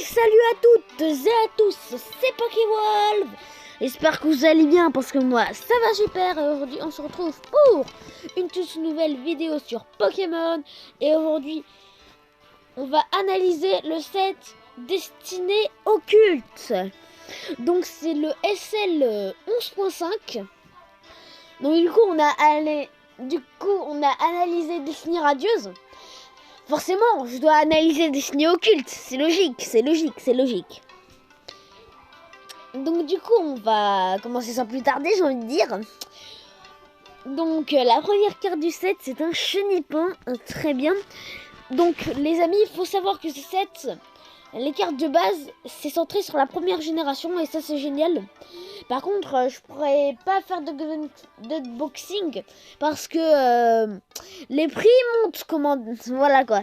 salut à toutes et à tous, c'est Pokewolf. J'espère que vous allez bien parce que moi ça va super. Et aujourd'hui on se retrouve pour une toute nouvelle vidéo sur Pokémon. Et aujourd'hui on va analyser le set Destinée Occulte. Donc c'est le SL 11.5. Donc du coup on a analysé Destinée Radieuse. Forcément, je dois analyser Destinée Occulte. C'est logique. Donc du coup, on va commencer sans plus tarder, j'ai envie de dire. Donc la première carte du set, c'est un Chenipan. Très bien. Donc les amis, il faut savoir que ce set, les cartes de base, c'est centré sur la première génération. Et ça, c'est génial. Par contre, je pourrais pas faire d'unboxing parce que les prix montent. Voilà quoi.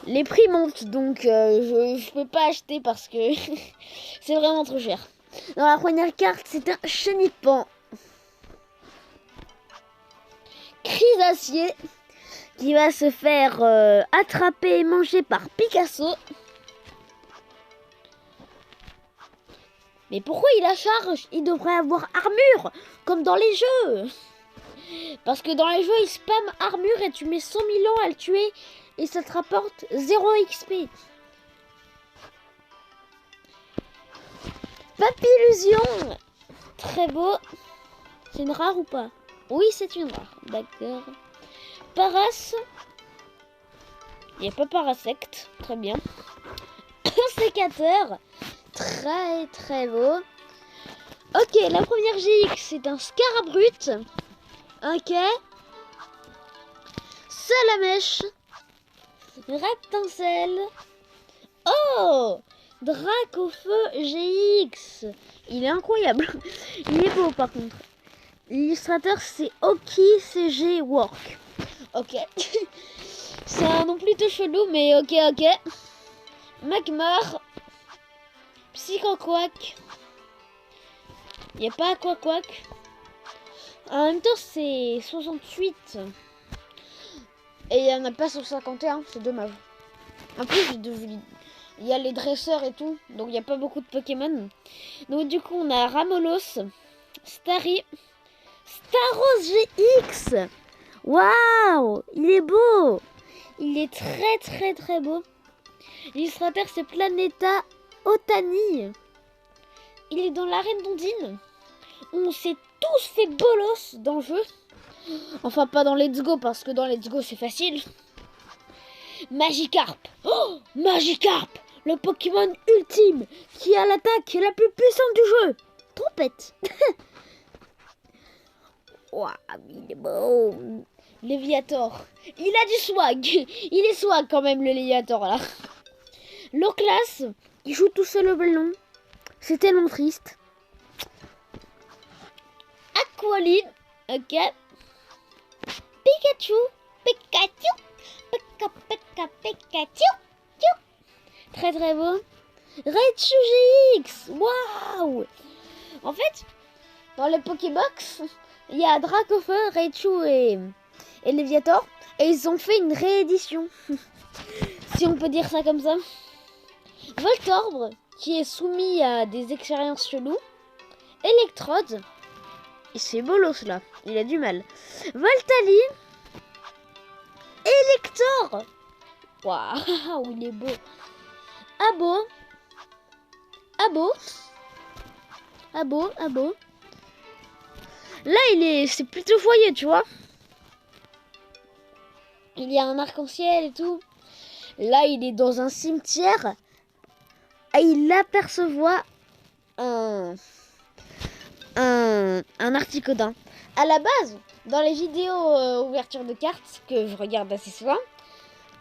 Les prix montent, donc je peux pas acheter parce que c'est vraiment trop cher. Dans la première carte, c'est un Chenipan. Crisacier qui va se faire attraper et manger par Picasso. Mais pourquoi il a charge? Il devrait avoir armure, comme dans les jeux. Parce que dans les jeux, il spam armure et tu mets 100 000 ans à le tuer et ça te rapporte 0 XP. Papillusion. Très beau. C'est une rare ou pas? Oui, c'est une rare. D'accord. Paras. Il n'y a pas Parasect. Très bien. Sécateur. Très beau. Ok, la première GX, c'est un Scarabrut. Ok. Salamèche. Reptincelle. Oh, Dracofeu GX. Il est incroyable. Il est beau par contre. L'illustrateur, c'est Oki CG Work. Ok. C'est un nom plutôt chelou, mais ok. Magmar. Psychoquack. Il n'y a pas Aquaquack. En même temps, c'est 68. Et il n'y en a pas sur 51. C'est dommage. En plus, il y a les dresseurs et tout. Donc, il n'y a pas beaucoup de Pokémon. Donc, du coup, on a Ramolos. Starry. Staros GX. Waouh. Il est beau. Il est très beau. L'illustrateur, c'est Planeta Otani. Il est dans l'arène d'Ondine. On s'est tous fait bolos dans le jeu. Enfin, pas dans Let's Go, parce que dans Let's Go, c'est facile. Magikarp. Oh, Magikarp, le Pokémon ultime, qui a l'attaque la plus puissante du jeu. Trompette. Waouh, il est beau. Léviator. Il a du swag. Il est swag quand même, le Léviator, là. Loclas, il joue tout seul au ballon. C'est tellement triste. Aqualine. Ok. Pikachu. Pikachu. Très beau. Raichu GX. Waouh. En fait, dans les Pokébox, il y a Dracofeu, Raichu et Léviator. Et ils ont fait une réédition. Si on peut dire ça comme ça. Voltorb, qui est soumis à des expériences cheloues. Electrode. Il se fait bolos là. Il a du mal. Voltali. Elector. Waouh, il est beau. Abo. Là, c'est plutôt joyeux, tu vois. Il y a un arc-en-ciel et tout. Là, il est dans un cimetière. Et il aperçoit un Articodin. À la base, dans les vidéos ouverture de cartes que je regarde assez souvent,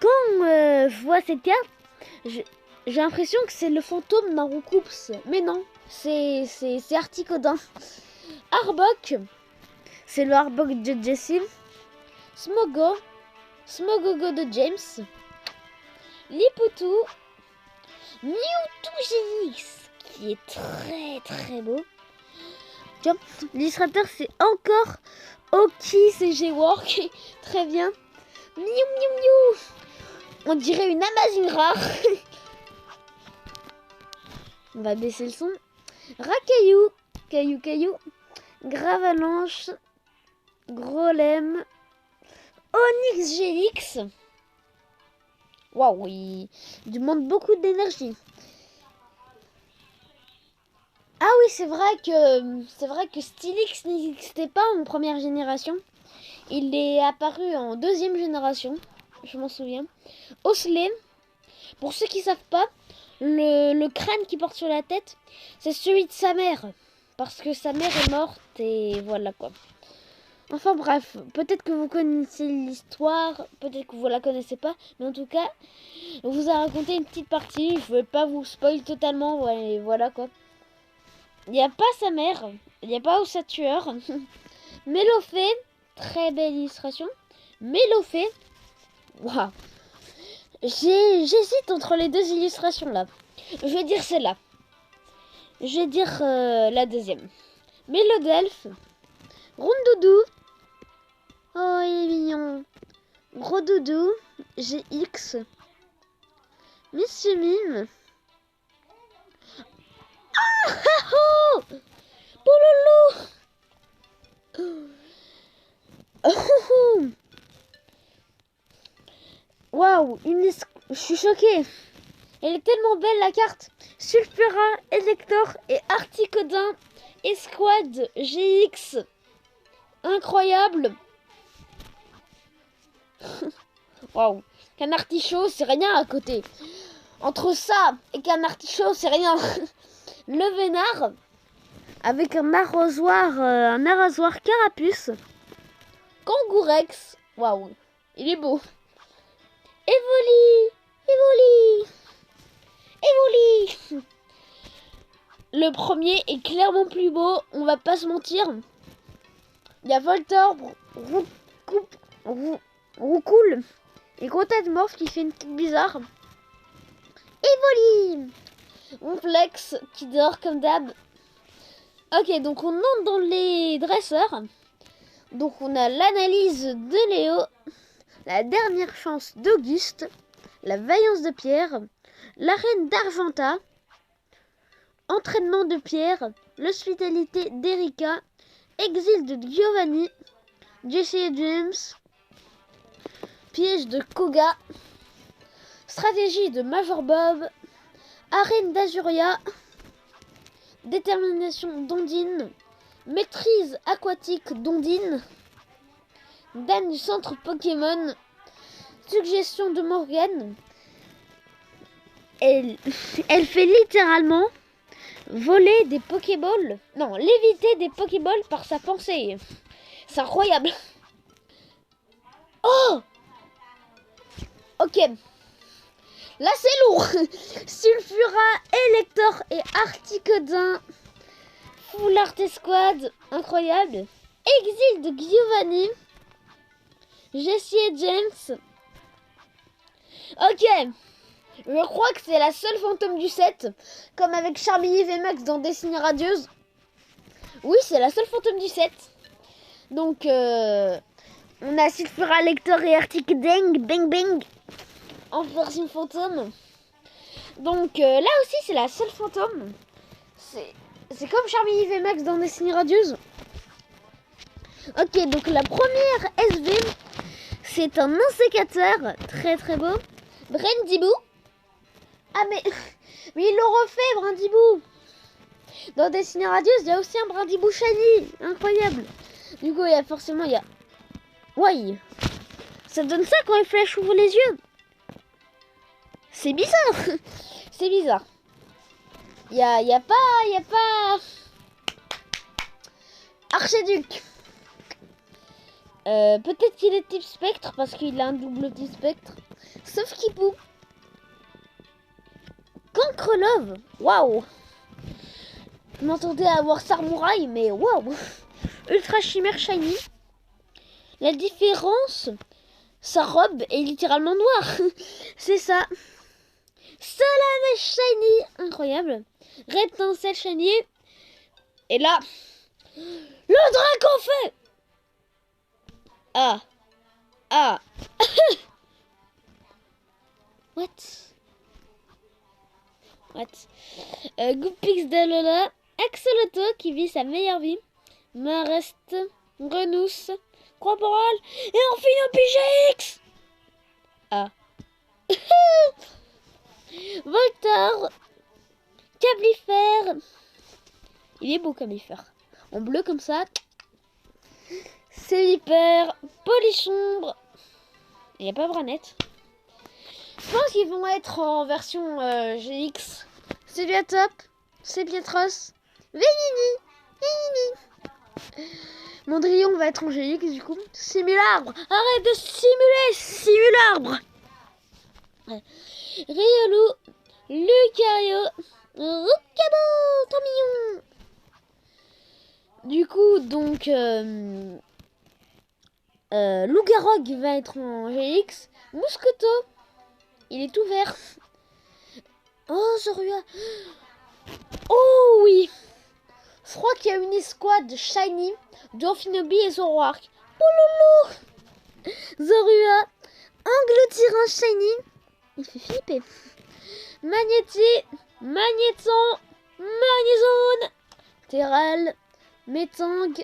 quand je vois cette carte, j'ai l'impression que c'est le fantôme d'un Roucoups. Mais non, c'est Articodin. Arbok, c'est le Arbok de Jessie. Smogogo de James. Lipoutou. Mewtwo GX, qui est très beau. Tiens, l'illustrateur, c'est encore Oki CG Work. Très bien. Miou. On dirait une Amazing rare. On va baisser le son. Racaillou, caillou, caillou. Gravalanche. Grolem. Onyx Gélix. Waouh, il demande beaucoup d'énergie. Ah oui, c'est vrai que Stylix n'existait pas en première génération. Il est apparu en deuxième génération, je m'en souviens. Osley, pour ceux qui savent pas, le crâne qu'il porte sur la tête, c'est celui de sa mère. Parce que sa mère est morte et voilà quoi. Enfin bref, peut-être que vous connaissez l'histoire, peut-être que vous la connaissez pas, mais en tout cas, on vous a raconté une petite partie, je ne vais pas vous spoil totalement, ouais, voilà quoi. Il n'y a pas sa mère, il n'y a pas sa tueur. Mélophée, très belle illustration. Mélophée, waouh. J'hésite entre les deux illustrations là. Je vais dire celle-là. Je vais dire la deuxième. Mélodelphe, Rondoudou. Oh, il est mignon. Gros Doudou, GX. Monsieur Mime. Ah oh, Pouloulou. Waouh, je suis choquée. Elle est tellement belle la carte. Sulfura, Elector et Articodin Esquad GX. Incroyable. Waouh. Qu'un artichaut, c'est rien à côté. Entre ça et qu'un artichaut, c'est rien. Le Vénard avec un arrosoir carapuce. Kangourex. Waouh. Il est beau. Evoli. Evoli. Evoli. Le premier est clairement plus beau, on va pas se mentir. Il y a Voltorb, Roucoule et Gros Tête Morph qui fait une petite bizarre. Evoli. Ronflex qui dort comme d'hab. Ok, donc on entre dans les dresseurs. Donc on a l'analyse de Léo, la dernière chance d'Auguste, la vaillance de Pierre, la reine d'Argenta, entraînement de Pierre, l'hospitalité d'Erika, exil de Giovanni, Jesse et James, piège de Koga, stratégie de Major Bob, arène d'Azuria, détermination d'Ondine, maîtrise aquatique d'Ondine, Dan du centre Pokémon, suggestion de Morgane. Elle fait littéralement voler des Pokéballs. Non, léviter des Pokéballs par sa pensée. C'est incroyable. Oh! Ok. Là, c'est lourd. Sulfura, Elector et Articodin. Full Art Squad. Incroyable. Exil de Giovanni. Jessie et James. Ok. Je crois que c'est la seule fantôme du set. Comme avec Charmilly VMAX dans Destinée Radieuse. Oui, c'est la seule fantôme du set. Donc, on a Sulfura, Lector et Articodin. Bang bang. En version fantôme. Donc, là aussi, c'est la seule fantôme. C'est comme Charmilly VMAX dans Destinée Radieuse. Ok, donc la première SV, c'est un insécateur, très très beau. Brindibou. Ah mais il le refait, Brindibou. Dans Destinée Radieuse, il y a aussi un Brindibou shiny, incroyable. Du coup, il y a... Ouais, ça donne ça quand les flèches ouvrent les yeux. C'est bizarre. C'est bizarre. Il y a pas... Archiduc. Peut-être qu'il est type spectre parce qu'il a un double type spectre. Sauf Kipou. Cancrelove. Waouh. Je m'entendais avoir Sarmouraï, mais waouh. Ultra chimère shiny. La différence, sa robe est littéralement noire. C'est ça. Salamèche shiny. Incroyable. Reptincelle shiny. Et là, le dragon fait. Ah. Ah. What? What? Goupix Dalola, Axoloto qui vit sa meilleure vie, Marest, Grenousse, Corporal, et enfin un PGX. Ah. Voltor, Cablifère. Il est beau Cablifère. En bleu comme ça. C'est hyper Polichombre. Il n'y a pas Branette. Je pense qu'ils vont être en version GX. C'est bien top. C'est Pietros. Vénini. Mondrian va être en GX du coup. Simularbre. Arrête de simuler. Simularbre. Riolu. Lucario. Rucabo. Trop mignon. Du coup, donc... Lougarog va être en GX. Mousqueto. Il est tout vert. Oh, Zorua. Oh oui. Je crois qu'il y a une escouade shiny d'Amphinobi et Zoroark. Oh loulou. Zorua. Anglotyran shiny. Il fait flipper. Magnéti. Magnéton. Magnézone. Terral. Métang.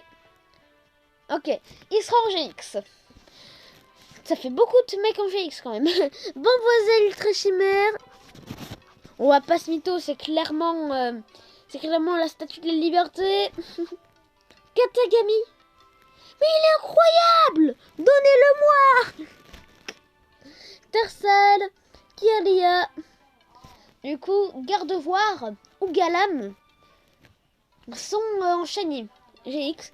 Ok. Il sera en GX. Ça fait beaucoup de mecs en GX quand même. Bomboiselle Ultra Chimère. On va pas se mytho, c'est clairement la statue de la liberté. Katagami. Mais il est incroyable. Donnez-le-moi. Tarsal. Kialia. Du coup, Gardevoir ou Galam sont enchaînés. GX.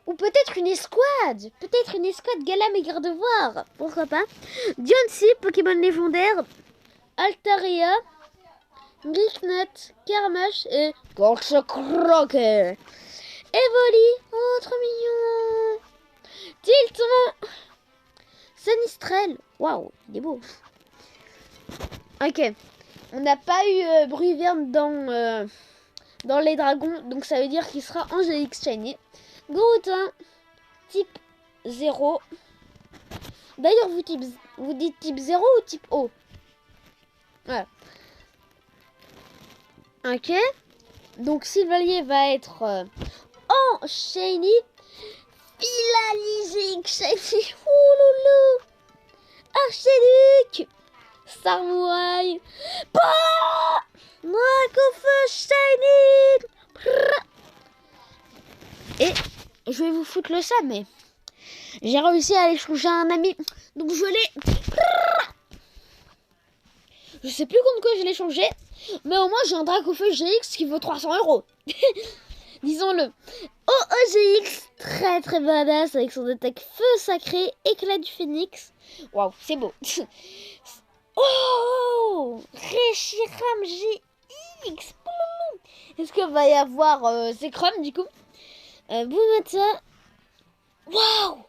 Ou peut-être une escouade. Peut-être une escouade Galam et Gardevoir. Pourquoi pas. Diancie, Pokémon légendaire. Altaria. Geeknut, Karmash et Gorchakroke. Evoli. Oh, trop mignon. Tilton. Sanistrel. Waouh, il est beau. Ok. On n'a pas eu Bruyverne dans les dragons. Donc ça veut dire qu'il sera en GX Shiny. Groutin. Type 0. D'ailleurs, vous dites type 0 ou type O? Voilà. Ok. Donc Sylvalier va être en Shiny. Philalising Shiny. Ouloulou. Archduc. Samouraï. Dracofeu Shiny. Et je vais vous foutre le seum, mais j'ai réussi à aller changer un ami. Donc je l'ai. Je sais plus contre quoi je l'ai changé. Mais au moins j'ai un Dracofeu GX qui vaut 300 €. Disons-le. OOGX, très très badass avec son attaque feu sacré, éclat du phénix. Waouh, c'est beau. Oh, Reshiram GX. Est-ce qu'il va y avoir Zekrom du coup? Boumata. Waouh,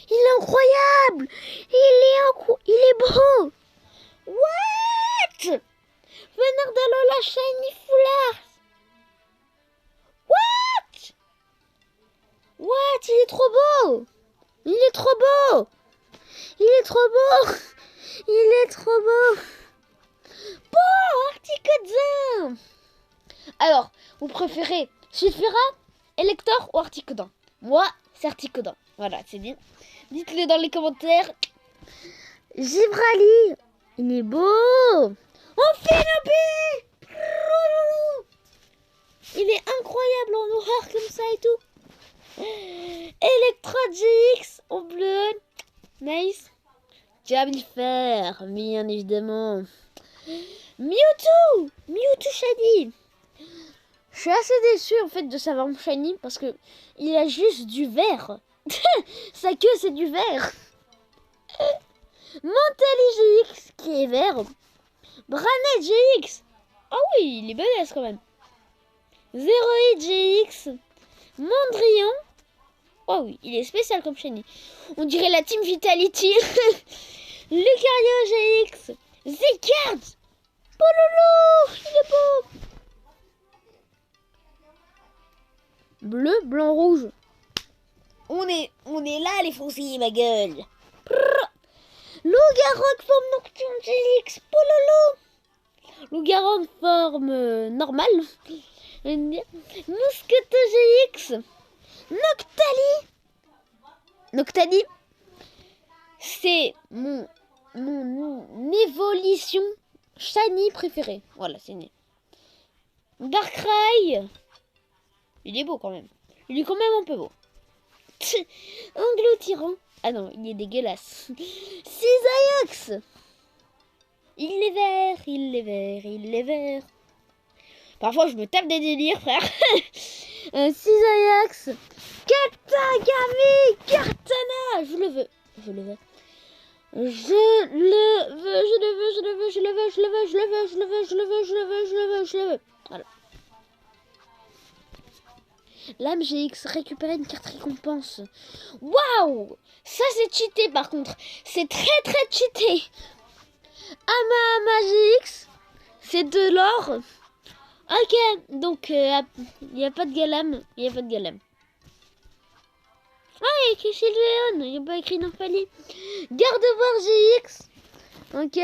il est incroyable. Il est beau. What? Venardalola Shiny Foulard. What? Il est trop beau. Il est trop beau. Il est trop beau. Il est trop beau. Bon, Articodin. Alors, vous préférez Sulfura, Elector ou Articodin? Moi, c'est Articodin. Voilà, c'est dit. Dites-le dans les commentaires. Gibrali. Il est beau. Amphinobi. Il est incroyable en noir comme ça et tout. Electra GX en bleu. Nice. Cablifère, bien évidemment. Mewtwo. Mewtwo Shiny. Je suis assez déçue en fait de savoir mon Shiny parce que il a juste du vert. Sa queue c'est du vert. Mentally GX qui est vert. Branet GX. Ah oui, il est badass quand même. Zeroid GX. Mondrian. Oh oui, il est spécial comme Shiny. On dirait la Team Vitality. Lucario GX. Zikard. Pololo. Il est beau. Bleu, blanc, rouge. On est là les foncés, ma gueule. Loup-garou forme nocturne GX. Pololo. loup-garou en forme normale. Mousqueto GX. Noctali, c'est mon évolution shiny préférée. Voilà, c'est né. Darkrai, il est beau quand même. Il est quand même un peu beau. Anglo-tyran. Ah non, il est dégueulasse. Cisaillux. Il est vert, il est vert, il est vert. Parfois, je me tape des délires, frère. Cisaillux. Katagami. Kartana. Je le veux. Je le veux. Je le veux, je le veux, je le veux, je le veux, je le veux, je le veux, je le veux, je le veux, je le veux, je le veux, je le veux. Voilà. Lame GX, récupérer une carte récompense. Waouh! Ça c'est cheaté par contre. C'est très très cheaté. Ama GX, c'est de l'or. Ok, donc il n'y a pas de galam. Il n'y a pas de galam. Ah, il y a écrit Sylveon. Il n'y a pas écrit Nymphali. Gardevoir GX. Ok.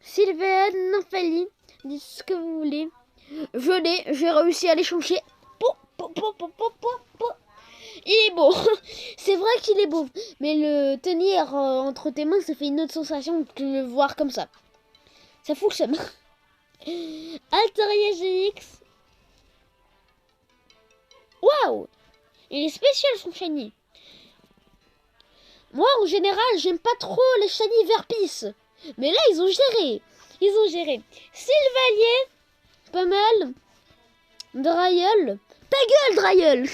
Sylveon, Nymphali. Dites ce que vous voulez. Je l'ai. J'ai réussi à l'échanger. Il est beau. C'est vrai qu'il est beau. Mais le tenir entre tes mains, ça fait une autre sensation que le voir comme ça. Ça fout le seum. Altaria GX. Waouh! Il est spécial son shiny. Moi en général j'aime pas trop les shiny Verpis. Mais là ils ont géré. Ils ont géré. Sylvalier. Pas mal. Dryel. Ta gueule Dryel.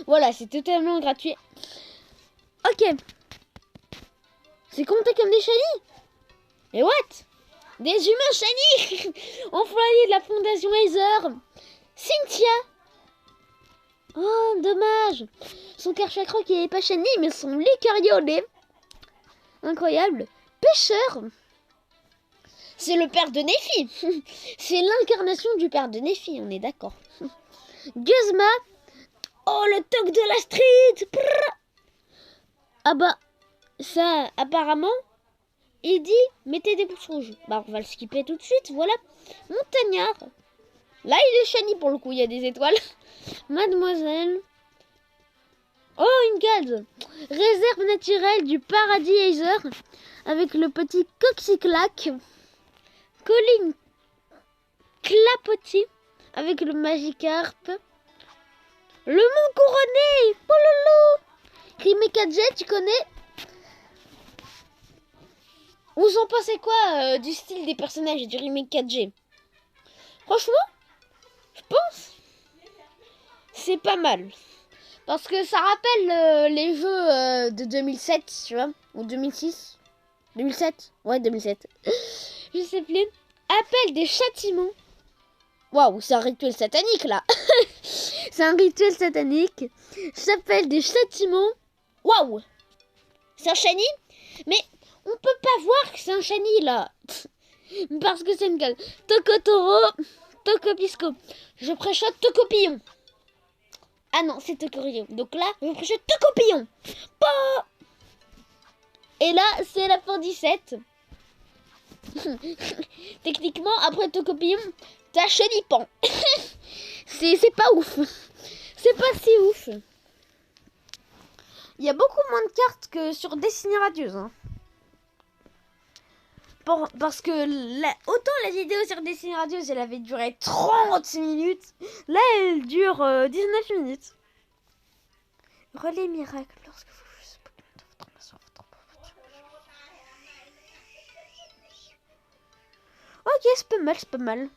Voilà, c'est totalement gratuit. Ok. C'est compté comme des shiny. Mais what? Des humains shiny. Employés de la fondation Aether. Cynthia. Oh, dommage. Son Kerchakra qui n'est pas shiny, mais son Lucario. Incroyable. Pêcheur. C'est le père de Nephi. C'est l'incarnation du père de Nephi, on est d'accord. Guzma. Oh, le toc de la street. Prrr. Ah bah, ça, apparemment, il dit, mettez des pouces rouges. Bah, on va le skipper tout de suite, voilà. Montagnard. Là, il est shiny pour le coup, il y a des étoiles. Mademoiselle. Oh, une case. Réserve naturelle du paradis Aether. Avec le petit Coxyclac. Colline Clapotis. Avec le Magikarp. Le Mont Couronné. Pololo. Rime 4G, tu connais? Vous en pensez quoi du style des personnages du remake 4G? Franchement, je pense c'est pas mal. Parce que ça rappelle les jeux de 2007, tu vois, ou 2006. 2007? Ouais, 2007. Je sais plus. Appel des châtiments. Waouh, c'est un rituel satanique là. C'est un rituel satanique. S'appelle des châtiments. Waouh. C'est un shiny. Mais on peut pas voir que c'est un shiny là. Parce que c'est une case. Tokotoro, Tokopisco. Je préchote Tokopillon. Ah non, c'est Tokorio. Donc là, je préchote Tokopillon. Et là, c'est la fin 17. Techniquement, après Tokopillon, t'as Chenipan. C'est pas ouf. C'est pas si ouf. Il y a beaucoup moins de cartes que sur Destiny Radieuse. Hein. Parce que autant la vidéo sur Destiny Radieuse, elle avait duré 30 minutes. Là, elle dure 19 minutes. Relais miracle. Lorsque vous jouez Pokémon de votre nation, ok, c'est pas mal, c'est pas mal.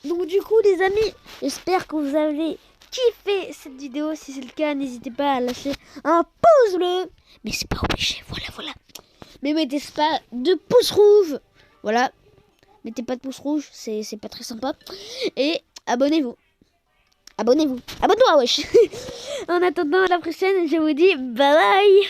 Donc du coup, les amis, j'espère que vous avez kiffé cette vidéo. Si c'est le cas, n'hésitez pas à lâcher un pouce bleu. Mais c'est pas obligé, voilà. Mais mettez pas de pouce rouge. Voilà. Mettez pas de pouce rouge, c'est pas très sympa. Et abonnez-vous. Abonne-toi, wesh. En attendant, à la prochaine, je vous dis bye bye.